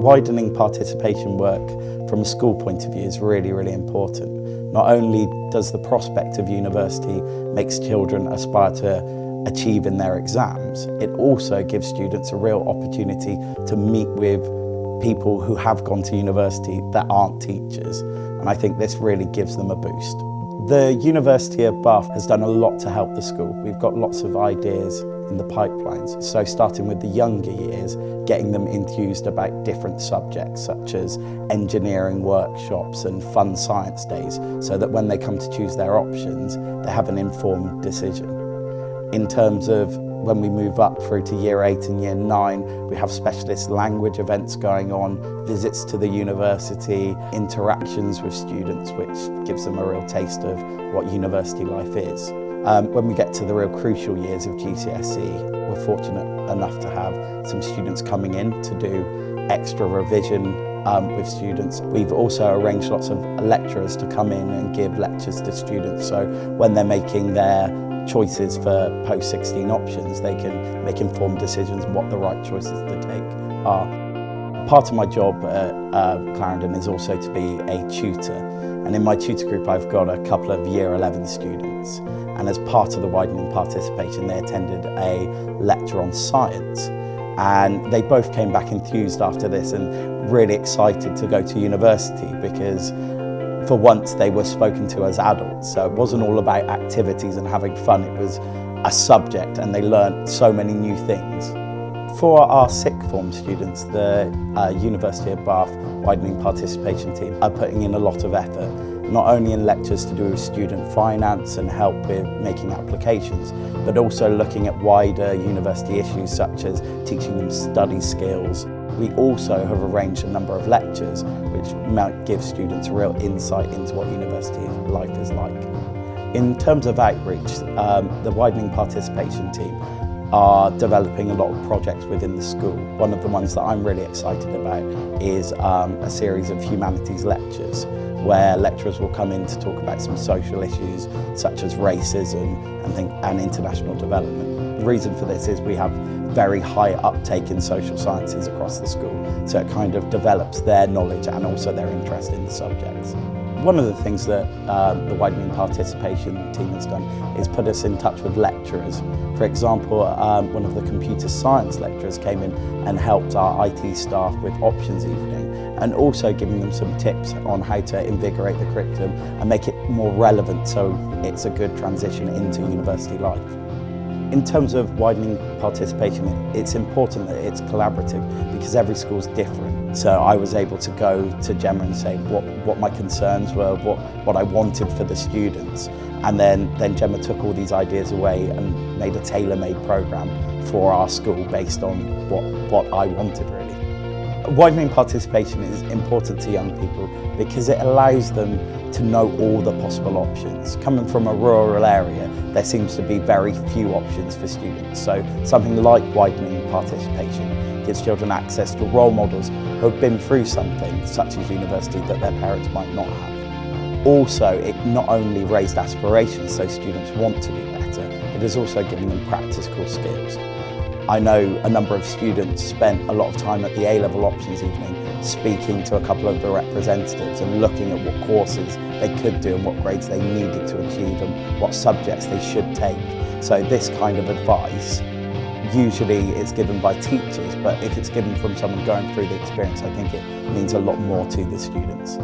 widening participation work from a school point of view is really, really important. Not only does the prospect of university makes children aspire to achieve in their exams, it also gives students a real opportunity to meet with people who have gone to university that aren't teachers, and I think this really gives them a boost. The University of Bath has done a lot to help the school. We've got lots of ideas in the pipelines, so starting with the younger years, getting them enthused about different subjects such as engineering workshops and fun science days, so that when they come to choose their options, they have an informed decision. In terms of when we move up through to year 8 and year 9, we have specialist language events going on, visits to the university, interactions with students, which gives them a real taste of what university life is. When we get to the real crucial years of GCSE, we're fortunate enough to have some students coming in to do extra revision with students. We've also arranged lots of lecturers to come in and give lectures to students, so when they're making their choices for post-16 options, they can make informed decisions on what the right choices to take are. Part of my job at Clarendon is also to be a tutor, and in my tutor group I've got a couple of year 11 students, and as part of the widening participation they attended a lecture on science, and they both came back enthused after this and really excited to go to university because for once they were spoken to as adults, so it wasn't all about activities and having fun, it was a subject and they learnt so many new things. For our sixth form students, the University of Bath widening participation team are putting in a lot of effort, not only in lectures to do with student finance and help with making applications, but also looking at wider university issues such as teaching them study skills. We also have arranged a number of lectures which might give students a real insight into what university life is like. In terms of outreach, the widening participation team are developing a lot of projects within the school. One of the ones that I'm really excited about is a series of humanities lectures where lecturers will come in to talk about some social issues such as racism and international development. The reason for this is we have very high uptake in social sciences across the school, so it kind of develops their knowledge and also their interest in the subjects. One of the things that the widening participation team has done is put us in touch with lecturers. For example, one of the computer science lecturers came in and helped our IT staff with options evening, and also giving them some tips on how to invigorate the curriculum and make it more relevant so it's a good transition into university life. In terms of widening participation, it's important that it's collaborative because every school's different. So I was able to go to Gemma and say what my concerns were, what I wanted for the students. And then Gemma took all these ideas away and made a tailor-made programme for our school based on what I wanted really. Widening participation is important to young people because it allows them to know all the possible options. Coming from a rural area, there seems to be very few options for students. So something like widening participation gives children access to role models who have been through something, such as university, that their parents might not have. Also, it not only raised aspirations so students want to do better, it has also given them practical skills. I know a number of students spent a lot of time at the A-level options evening speaking to a couple of the representatives and looking at what courses they could do and what grades they needed to achieve and what subjects they should take. So this kind of advice, usually it's given by teachers, but if it's given from someone going through the experience, I think it means a lot more to the students.